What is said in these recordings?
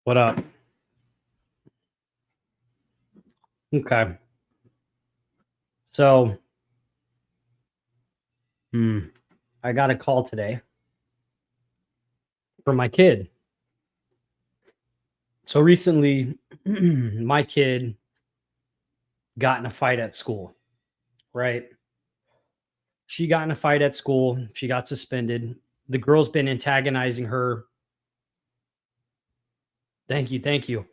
What up? Okay. So, I got a call today from my kid. So recently, my kid got in a fight at school, right? She got in a fight at school. She got suspended. The girl's been antagonizing her. Thank you. Thank you.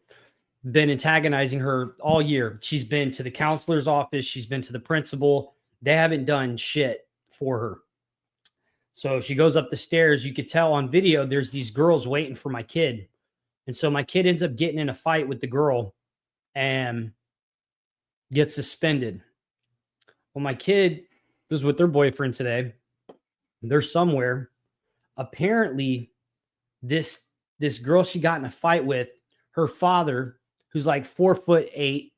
Been antagonizing her all year. She's been to the counselor's office. She's been to the principal. They haven't done shit for her. So she goes up the stairs. You could tell on video, there's these girls waiting for my kid. And so my kid ends up getting in a fight with the girl and gets suspended. Well, my kid was with their boyfriend today. They're somewhere. Apparently, this girl she got in a fight with, her father, who's like 4'8",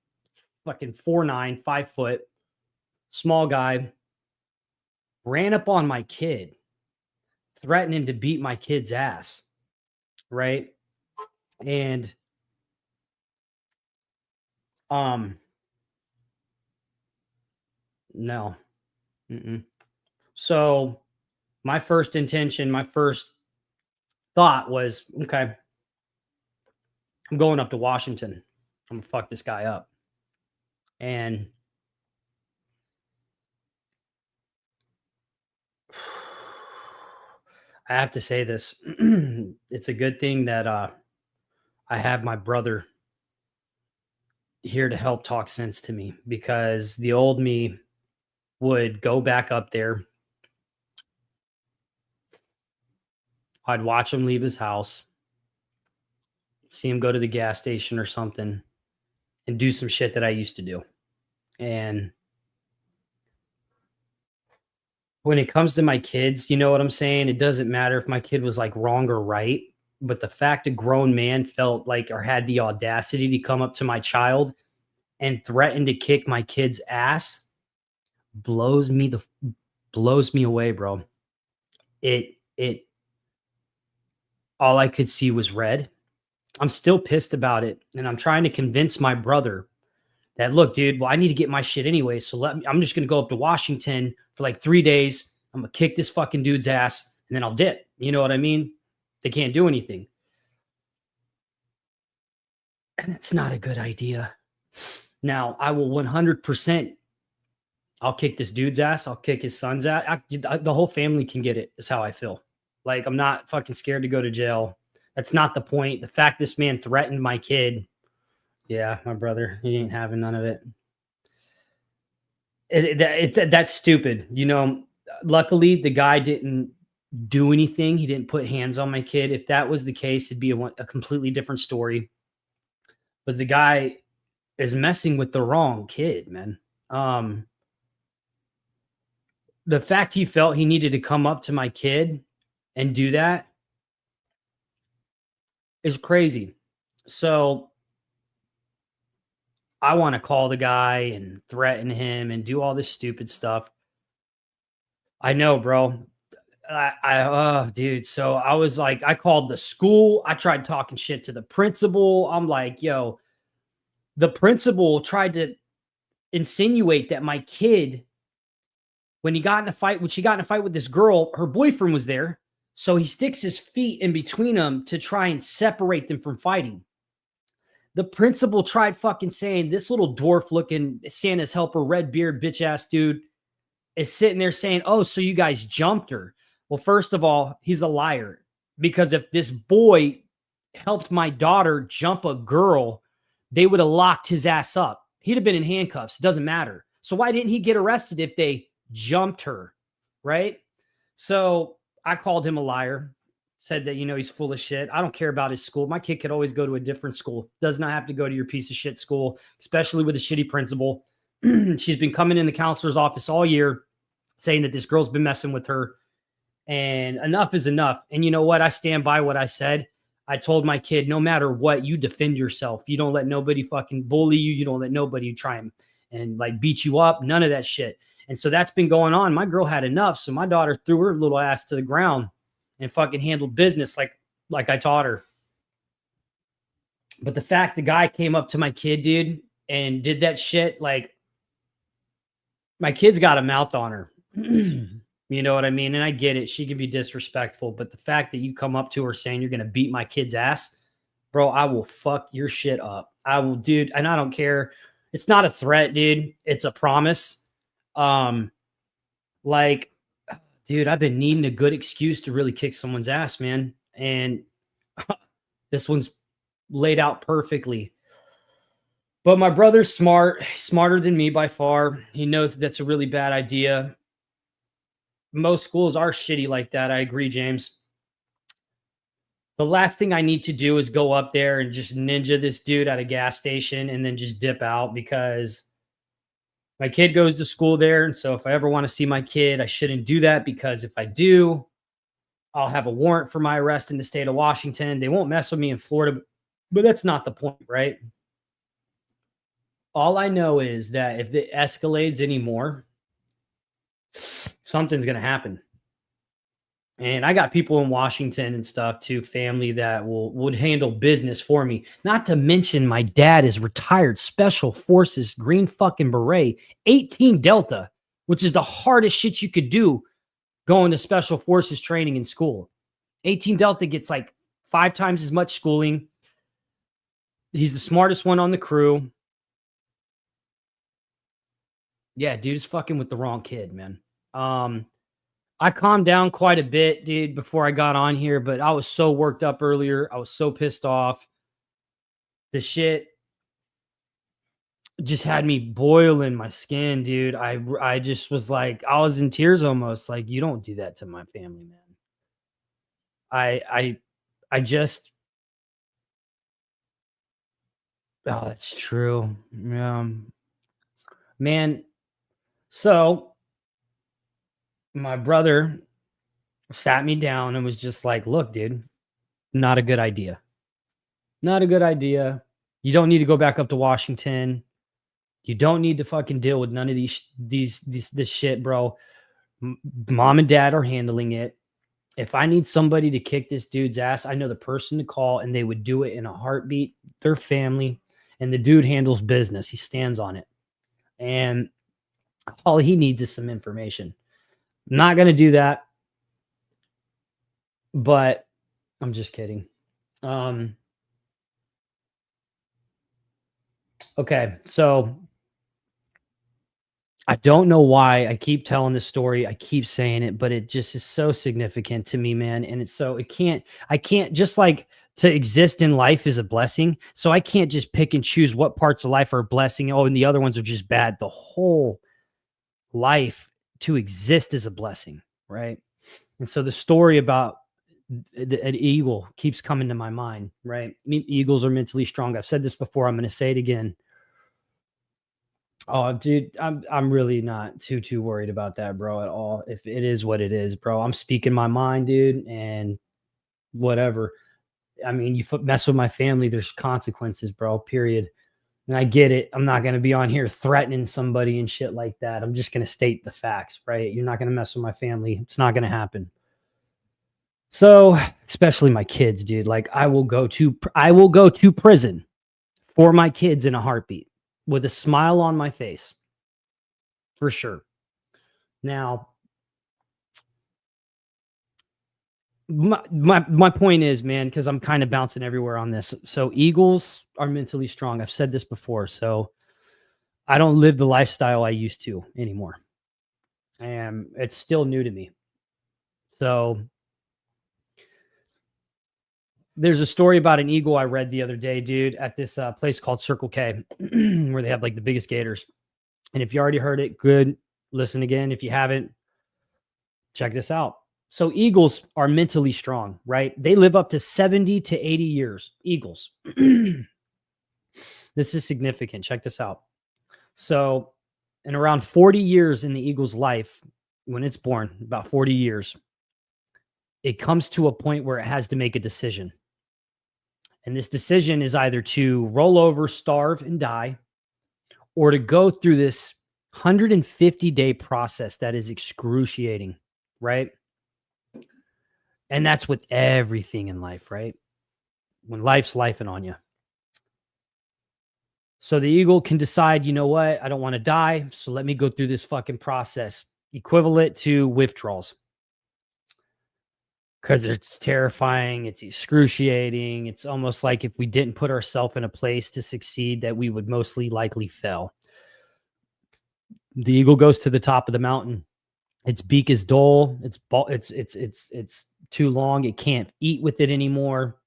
fucking 4'9", 5 foot, small guy, ran up on my kid, threatening to beat my kid's ass. Right. And no. Mm-mm. So my first intention, my first thought was, okay, I'm going up to Washington. I'm gonna fuck this guy up. And I have to say this. It's a good thing that I have my brother here to help talk sense to me, because the old me would go back up there. I'd watch him leave his house, see him go to the gas station or something, and do some shit that I used to do. And when it comes to my kids, you know what I'm saying? It doesn't matter if my kid was like wrong or right, but the fact a grown man felt like or had the audacity to come up to my child and threaten to kick my kid's ass blows me the blows me away, bro. It all I could see was red. I'm still pissed about it, and I'm trying to convince my brother that, look, dude, well, I need to get my shit anyway. So I'm just going to go up to Washington for like 3 days. I'm going to kick this fucking dude's ass and then I'll dip. You know what I mean? They can't do anything. And it's not a good idea. Now, I will 100%. I'll kick this dude's ass. I'll kick his son's ass. The whole family can get it, is how I feel. Like, I'm not fucking scared to go to jail. That's not the point. The fact this man threatened my kid. Yeah, my brother, he ain't having none of it. That's stupid. You know, luckily the guy didn't do anything. He didn't put hands on my kid. If that was the case, it'd be a completely different story. But the guy is messing with the wrong kid, man. The fact he felt he needed to come up to my kid and do that is crazy. So I want to call the guy and threaten him and do all this stupid stuff. I know, bro. Oh, dude. So I was like, I called the school. I tried talking shit to the principal. I'm like, yo, the principal tried to insinuate that my kid, when she got in a fight with this girl, her boyfriend was there. So he sticks his feet in between them to try and separate them from fighting. The principal tried fucking saying, this little dwarf looking Santa's helper, red beard, bitch ass dude is sitting there saying, oh, so you guys jumped her. Well, first of all, he's a liar, because if this boy helped my daughter jump a girl, they would have locked his ass up. He'd have been in handcuffs. It doesn't matter. So why didn't he get arrested if they jumped her? Right? So I called him a liar, said that, he's full of shit. I don't care about his school. My kid could always go to a different school. Does not have to go to your piece of shit school, especially with a shitty principal. She's been coming in the counselor's office all year saying that this girl's been messing with her, and enough is enough. And you know what? I stand by what I said. I told my kid, no matter what, you defend yourself. You don't let nobody fucking bully you. You don't let nobody try and like beat you up. None of that shit. And so that's been going on. My girl had enough. So my daughter threw her little ass to the ground and fucking handled business like I taught her. But the fact the guy came up to my kid, dude, and did that shit, like, my kid's got a mouth on her. You know what I mean? And I get it. She can be disrespectful, but the fact that you come up to her saying you're going to beat my kid's ass, bro, I will fuck your shit up. I will, dude. And I don't care. It's not a threat, dude. It's a promise. Like, dude, I've been needing a good excuse to really kick someone's ass, man. And this one's laid out perfectly. But my brother's smart, smarter than me by far. He knows that that's a really bad idea. Most schools are shitty like that. I agree, James. The last thing I need to do is go up there and just ninja this dude at a gas station and then just dip out, because my kid goes to school there. And so if I ever want to see my kid, I shouldn't do that, because if I do, I'll have a warrant for my arrest in the state of Washington. They won't mess with me in Florida, but that's not the point, right? All I know is that if it escalates anymore, something's going to happen. And I got people in Washington and stuff too, family that would handle business for me. Not to mention my dad is retired Special Forces Green fucking Beret, 18 Delta, which is the hardest shit you could do going to Special Forces training in school. 18 Delta gets like 5 times as much schooling. He's the smartest one on the crew. Yeah, dude is fucking with the wrong kid, man. I calmed down quite a bit, dude, before I got on here, but I was so worked up earlier. I was so pissed off. The shit just had me boiling my skin, dude. I just was like, I was in tears almost. Like, you don't do that to my family, man. I just, oh, that's true. Yeah, man. So my brother sat me down and was just like, look, dude, not a good idea. Not a good idea. You don't need to go back up to Washington. You don't need to fucking deal with none of this shit, bro. Mom and dad are handling it. If I need somebody to kick this dude's ass, I know the person to call, and they would do it in a heartbeat. Their family, and the dude handles business. He stands on it. And all he needs is some information. I'm not going to do that, but I'm just kidding. Okay, so I don't know why I keep telling this story. I keep saying it, but it just is so significant to me, man. And it's so, I can't just like, to exist in life is a blessing. So I can't just pick and choose what parts of life are a blessing. Oh, and the other ones are just bad. The whole life to exist is a blessing, right? And so the story about an eagle keeps coming to my mind, right? I mean, eagles are mentally strong. I've said this before. I'm going to say it again. Oh, dude, I'm really not too worried about that, bro, at all. If it is what it is, bro, I'm speaking my mind, dude, and whatever. I mean, you mess with my family, there's consequences, bro. Period. And I get it. I'm not gonna be on here threatening somebody and shit like that. I'm just gonna state the facts, right? You're not gonna mess with my family. It's not gonna happen. So, especially my kids, dude. Like, I will go to prison for my kids in a heartbeat, with a smile on my face, for sure. Now, my point is, man, because I'm kind of bouncing everywhere on this. So eagles are mentally strong. I've said this before. So I don't live the lifestyle I used to anymore, and it's still new to me. So there's a story about an eagle I read the other day, dude, at this place called Circle K, where they have like the biggest gators. And if you already heard it, good. Listen again. If you haven't, check this out. So eagles are mentally strong, right? They live up to 70 to 80 years. Eagles. This is significant. Check this out. So in around 40 years in the eagle's life, when it's born, about 40 years, it comes to a point where it has to make a decision. And this decision is either to roll over, starve, and die, or to go through this 150-day process that is excruciating, right? And that's with everything in life, right? When life's lifing on you. So the eagle can decide, you know what? I don't want to die. So let me go through this fucking process, equivalent to withdrawals, because it's terrifying. It's excruciating. It's almost like if we didn't put ourselves in a place to succeed, that we would mostly likely fail. The eagle goes to the top of the mountain. Its beak is dull. It's too long. It can't eat with it anymore.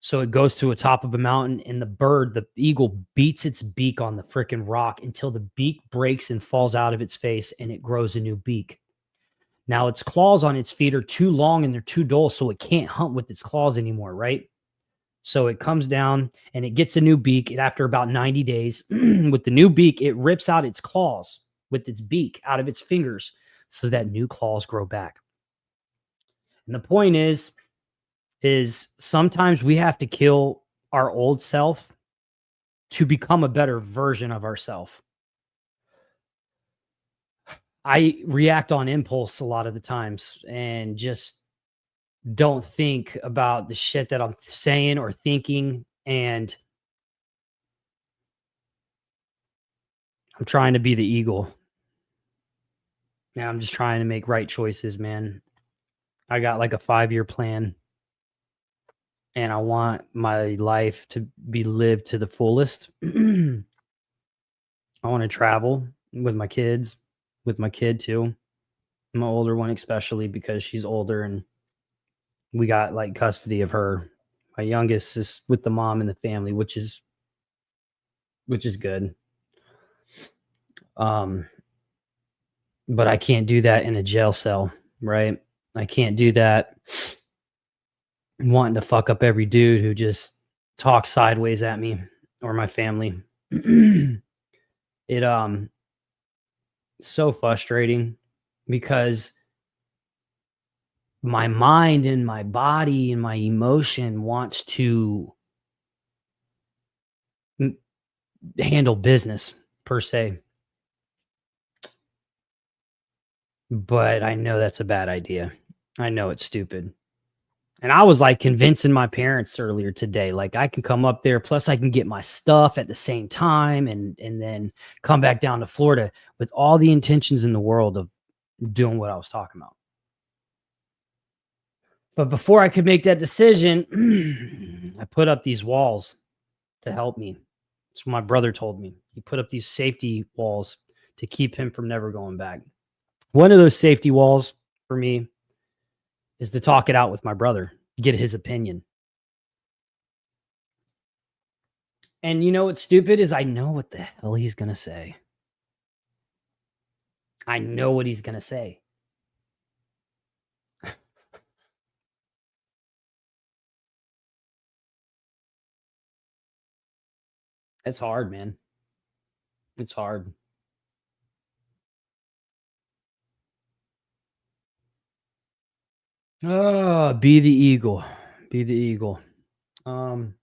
So it goes to a top of a mountain, and the eagle beats its beak on the freaking rock until the beak breaks and falls out of its face, and it grows a new beak. Now its claws on its feet are too long and they're too dull, so it can't hunt with its claws anymore, right? So it comes down and it gets a new beak. And after about 90 days, with the new beak, it rips out its claws with its beak out of its fingers so that new claws grow back. And the point is sometimes we have to kill our old self to become a better version of ourselves. I react on impulse a lot of the times and just don't think about the shit that I'm saying or thinking. And I'm trying to be the eagle. Yeah, I'm just trying to make right choices, man. I got like a 5-year plan and I want my life to be lived to the fullest. I want to travel with my kids, with my kid too. My older one, especially because she's older and we got like custody of her. My youngest is with the mom and the family, which is good. Um, but I can't do that in a jail cell, right? I can't do that wanting to fuck up every dude who just talks sideways at me or my family. it so frustrating because my mind and my body and my emotion wants to handle business per se. But I know that's a bad idea. I know it's stupid. And I was like convincing my parents earlier today, like I can come up there, plus I can get my stuff at the same time and then come back down to Florida with all the intentions in the world of doing what I was talking about. But before I could make that decision, I put up these walls to help me. That's what my brother told me. He put up these safety walls to keep him from never going back. One of those safety walls for me is to talk it out with my brother, get his opinion. And you know what's stupid is I know what the hell he's going to say. I know what he's going to say. It's hard, man. It's hard. Oh, be the eagle. Be the eagle. Um,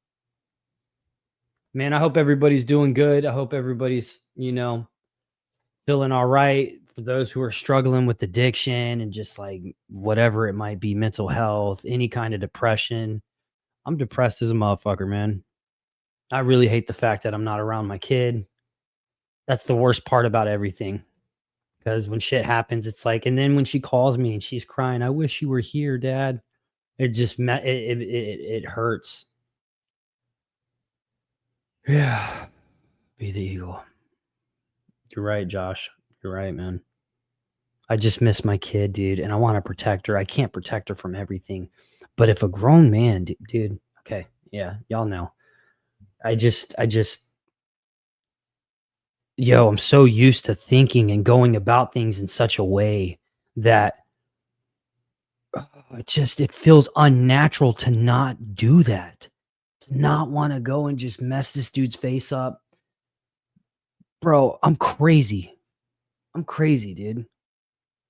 man, I hope everybody's doing good. I hope everybody's, feeling all right. For those who are struggling with addiction and just like whatever it might be, mental health, any kind of depression. I'm depressed as a motherfucker, man. I really hate the fact that I'm not around my kid. That's the worst part about everything. Because when shit happens, it's like, and then when she calls me and she's crying, I wish you were here, Dad. It just it hurts. Yeah, be the eagle. You're right, Josh. You're right, man. I just miss my kid, dude, and I want to protect her. I can't protect her from everything, but if a grown man, dude, okay, yeah, y'all know. I just, yo, I'm so used to thinking and going about things in such a way that it feels unnatural to not do that. To not want to go and just mess this dude's face up. Bro, I'm crazy. I'm crazy, dude.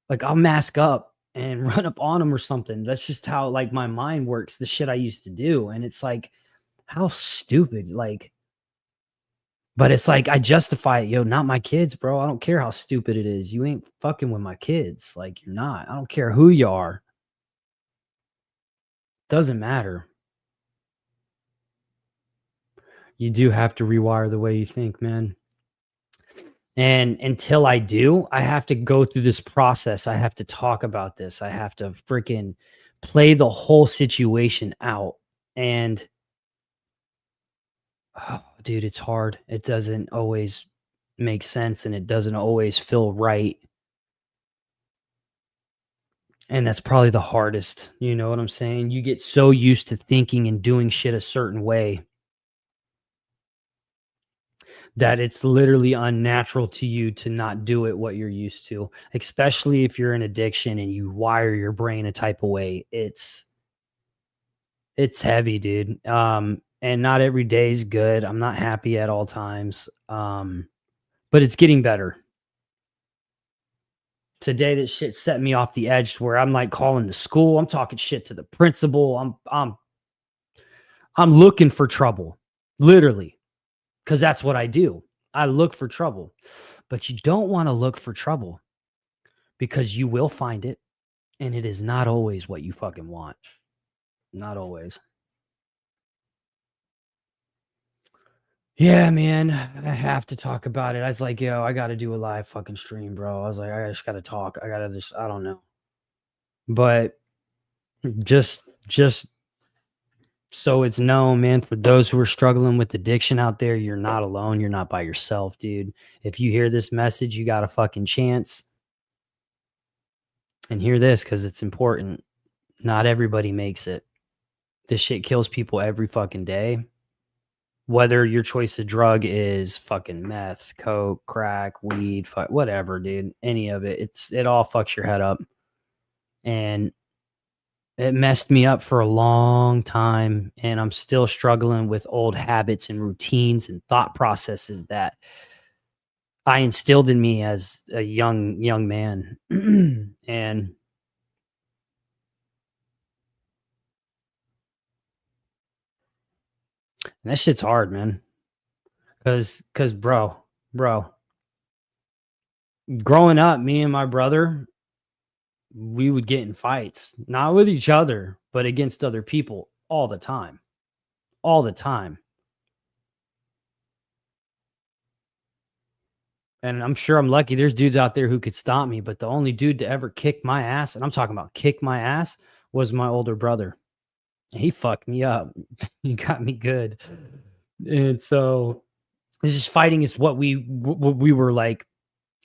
Like I'll mask up and run up on him or something. That's just how like my mind works, the shit I used to do. And it's like, how stupid. Like, but it's like I justify it, yo, not my kids, bro. I don't care how stupid it is. You ain't fucking with my kids. Like you're not. I don't care who you are. Doesn't matter. You do have to rewire the way you think, man. And until I do, I have to go through this process. I have to talk about this. I have to freaking play the whole situation out. And oh, dude, it's hard. It doesn't always make sense and it doesn't always feel right. And that's probably the hardest. You know what I'm saying? You get so used to thinking and doing shit a certain way that it's literally unnatural to you to not do it what you're used to, especially if you're in addiction and you wire your brain a type of way. It's heavy, dude. And not every day is good. I'm not happy at all times. But it's getting better. Today this shit set me off the edge to where I'm like calling the school. I'm talking shit to the principal. I'm looking for trouble. Literally. Because that's what I do. I look for trouble. But you don't want to look for trouble because you will find it. And it is not always what you fucking want. Not always. Yeah, man. I have to talk about it. I was like, yo, I got to do a live fucking stream, bro. I was like, I just got to talk. I got to just, I don't know. But just so it's known, man, for those who are struggling with addiction out there, you're not alone. You're not by yourself, dude. If you hear this message, you got a fucking chance. And hear this because it's important. Not everybody makes it. This shit kills people every fucking day. Whether your choice of drug is fucking meth, coke, crack, weed, whatever, dude, any of it, it all fucks your head up. And it messed me up for a long time, and I'm still struggling with old habits and routines and thought processes that I instilled in me as a young man. And that shit's hard, man. Cause bro, growing up, me and my brother, we would get in fights, not with each other, but against other people all the time. All the time. And I'm sure I'm lucky there's dudes out there who could stop me, but the only dude to ever kick my ass, and I'm talking about kick my ass, was my older brother. He fucked me up. He got me good. And so this is fighting is what we were like,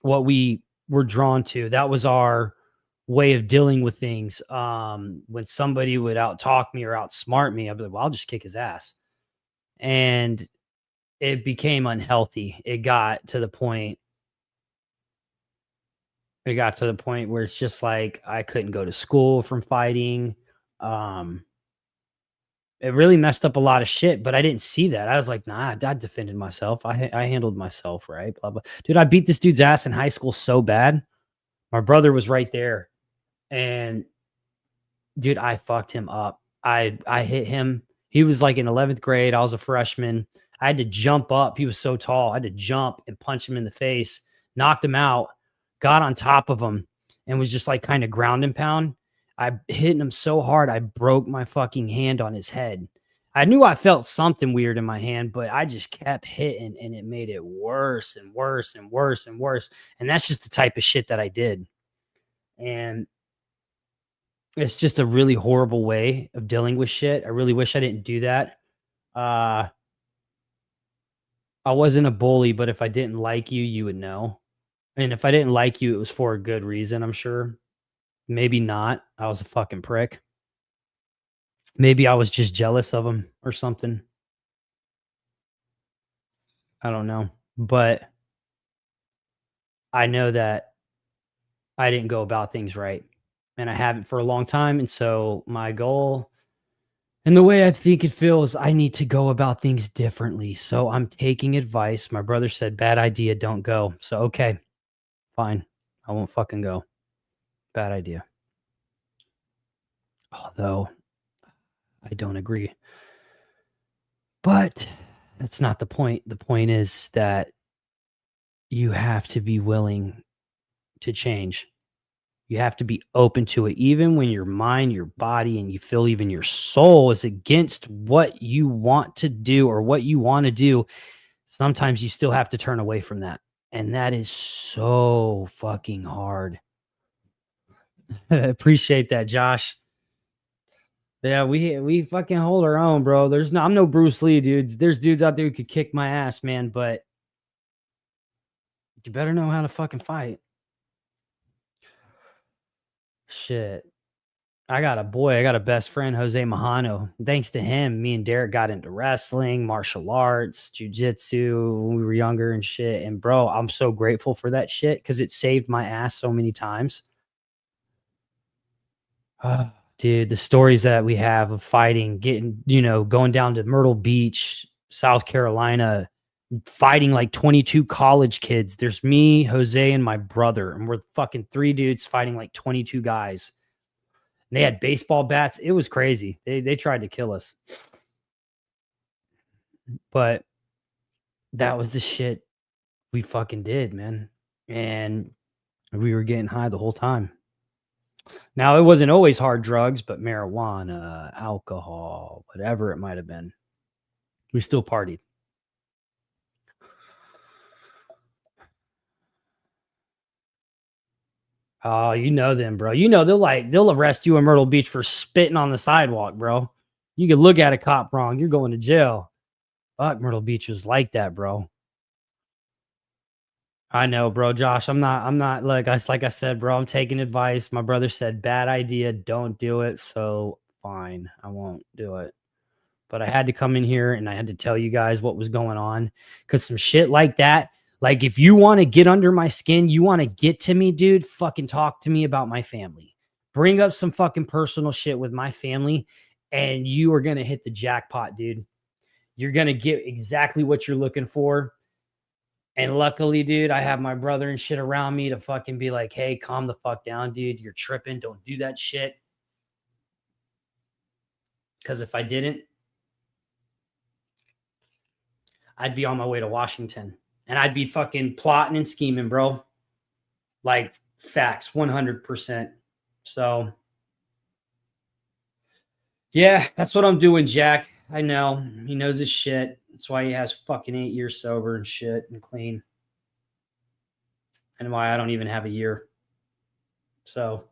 what we were drawn to. That was our way of dealing with things. When somebody would out talk me or outsmart me, I'd be like, well, I'll just kick his ass. And it became unhealthy. It got to the point where it's just like I couldn't go to school from fighting. Um, it really messed up a lot of shit, but I didn't see that. I was like, nah, I defended myself. I handled myself right. Blah blah. Dude, I beat this dude's ass in high school so bad. My brother was right there, and dude, I fucked him up. I hit him. He was like in 11th grade. I was a freshman. I had to jump up. He was so tall. I had to jump and punch him in the face, knocked him out, got on top of him, and was just like kind of ground and pound. I hit him so hard, I broke my fucking hand on his head. I knew I felt something weird in my hand, but I just kept hitting and it made it worse and worse and worse and worse. And that's just the type of shit that I did. And it's just a really horrible way of dealing with shit. I really wish I didn't do that. Uh, I wasn't a bully, but if I didn't like you, you would know. And if I didn't like you, it was for a good reason, I'm sure. Maybe not. I was a fucking prick. Maybe I was just jealous of him or something. I don't know. But I know that I didn't go about things right. And I haven't for a long time. And so my goal and the way I think it feels, I need to go about things differently. So I'm taking advice. My brother said, bad idea, don't go. So, okay, fine. I won't fucking go. Bad idea. Although I don't agree. But that's not the point. The point is that you have to be willing to change. You have to be open to it, even when your mind, your body, and you feel even your soul is against what you want to do or what you want to do. Sometimes you still have to turn away from that. And that is so fucking hard. Appreciate that, Josh. Yeah, we fucking hold our own, bro. I'm no Bruce Lee, dudes. There's dudes out there who could kick my ass, man, but you better know how to fucking fight. Shit. I got a best friend, Jose Mahano. Thanks to him, me and Derek got into wrestling, martial arts, jujitsu when we were younger and shit. And bro, I'm so grateful for that shit because it saved my ass so many times. Dude, the stories that we have of fighting, going down to Myrtle Beach, South Carolina, fighting like 22 college kids. There's me, Jose, and my brother, and we're fucking 3 dudes fighting like 22 guys. And they had baseball bats. It was crazy. They tried to kill us. But that was the shit we fucking did, man. And we were getting high the whole time. Now, it wasn't always hard drugs, but marijuana, alcohol, whatever it might have been. We still partied. Oh, you know them, bro. You know they'll arrest you in Myrtle Beach for spitting on the sidewalk, bro. You could look at a cop wrong, you're going to jail. Fuck, Myrtle Beach was like that, bro. I know, bro, Josh. I'm not like I said, bro. I'm taking advice. My brother said, bad idea, don't do it. So fine, I won't do it. But I had to come in here and I had to tell you guys what was going on because some shit like that. Like, if you want to get under my skin, you want to get to me, dude, fucking talk to me about my family. Bring up some fucking personal shit with my family, and you are going to hit the jackpot, dude. You're going to get exactly what you're looking for. And luckily, dude, I have my brother and shit around me to fucking be like, hey, calm the fuck down, dude. You're tripping. Don't do that shit. Because if I didn't, I'd be on my way to Washington and I'd be fucking plotting and scheming, bro. Like, facts, 100%. So, yeah, that's what I'm doing, Jack. I know. He knows his shit. That's why he has fucking 8 years sober and shit and clean. And why I don't even have a year. So,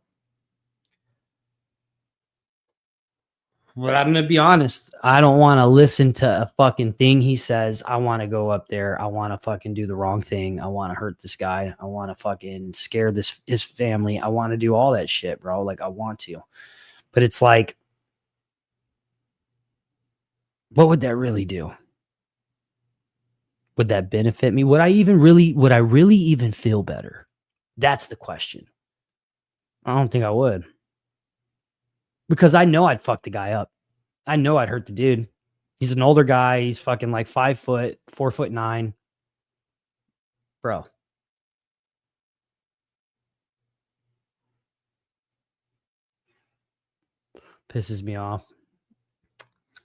but I'm gonna be honest. I don't want to listen to a fucking thing he says. I want to go up there. I want to fucking do the wrong thing. I want to hurt this guy. I want to fucking scare his family. I want to do all that shit, bro. Like, I want to. But it's like, what would that really do? Would that benefit me? Would I really even feel better? That's the question. I don't think I would. Because I know I'd fuck the guy up. I know I'd hurt the dude. He's an older guy. He's fucking like 5 foot, 4'9". Bro. Pisses me off.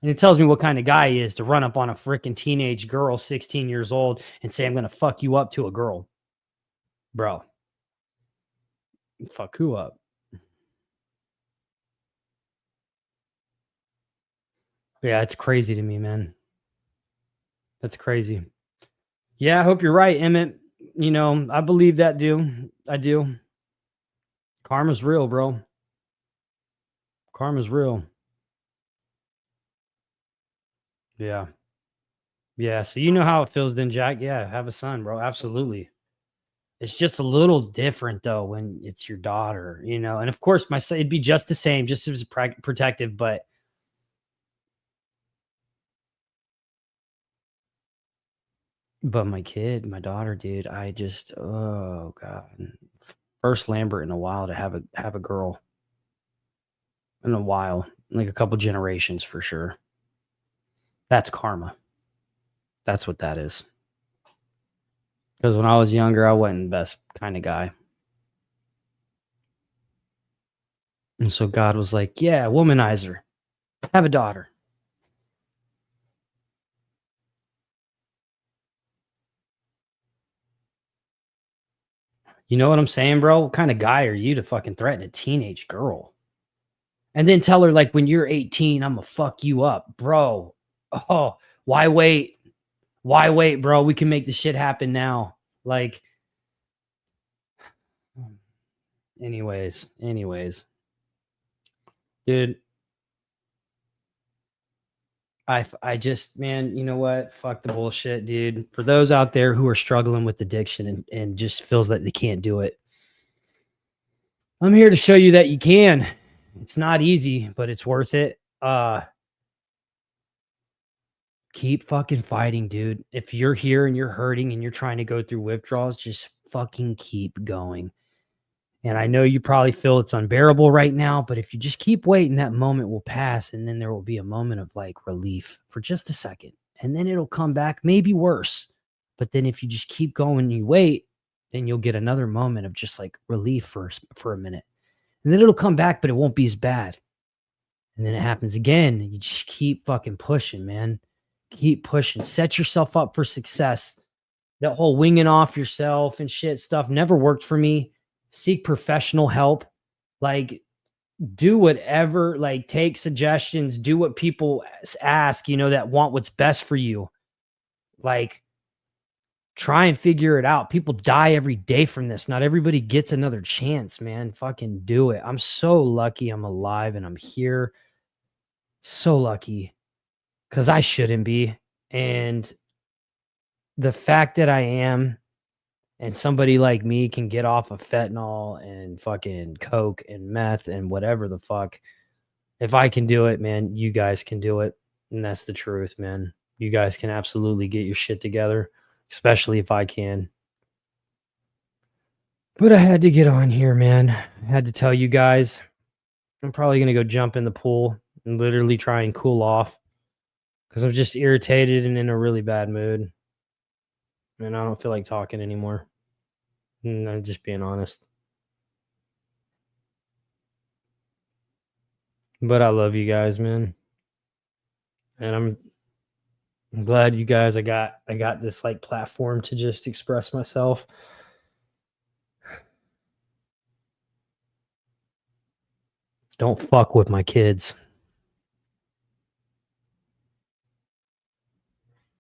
And it tells me what kind of guy he is to run up on a freaking teenage girl, 16 years old, and say, I'm going to fuck you up to a girl. Bro. Fuck who up? Yeah, it's crazy to me, man. That's crazy. Yeah, I hope you're right, Emmett. You know, I believe that, dude. I do. Karma's real, bro. Karma's real. Yeah. Yeah. So you know how it feels then, Jack. Yeah, have a son, bro. Absolutely. It's just a little different though when it's your daughter, you know. And of course, my son, it'd be just the same, just as protective. But my kid, my daughter, dude, I just, oh god, first Lambert in a while to have a girl in a while, like a couple generations for sure. That's karma. That's what that is. Because when I was younger, I wasn't the best kind of guy. And so God was like, yeah, womanizer, have a daughter. You know what I'm saying, bro? What kind of guy are you to fucking threaten a teenage girl? And then tell her, like, when you're 18, I'm gonna fuck you up, bro. Oh, why wait? Why wait, bro? We can make the shit happen now. Like, anyways, dude, I just, man, you know what? Fuck the bullshit, dude. For those out there who are struggling with addiction and just feels that they can't do it, I'm here to show you that you can. It's not easy, but it's worth it. Keep fucking fighting, dude. If you're here and you're hurting and you're trying to go through withdrawals, just fucking keep going. And I know you probably feel it's unbearable right now, but if you just keep waiting, that moment will pass. And then there will be a moment of like relief for just a second. And then it'll come back, maybe worse. But then if you just keep going and you wait, then you'll get another moment of just like relief for a minute. And then it'll come back, but it won't be as bad. And then it happens again. You just keep fucking pushing, man. Keep pushing. Set yourself up for success. That whole winging off yourself and shit stuff never worked for me. Seek professional help. Like, do whatever, like, take suggestions, do what people ask, that want what's best for you. Like, try and figure it out. People die every day from this. Not everybody gets another chance, man. Fucking do it. I'm so lucky I'm alive and I'm here. So lucky because I shouldn't be. And the fact that I am and somebody like me can get off of fentanyl and fucking coke and meth and whatever the fuck. If I can do it, man, you guys can do it. And that's the truth, man. You guys can absolutely get your shit together, especially if I can. But I had to get on here, man. I had to tell you guys. I'm probably going to go jump in the pool and literally try and cool off because I'm just irritated and in a really bad mood. And I don't feel like talking anymore. And I'm just being honest. But I love you guys, man. And I'm glad you guys I got this like platform to just express myself. Don't fuck with my kids.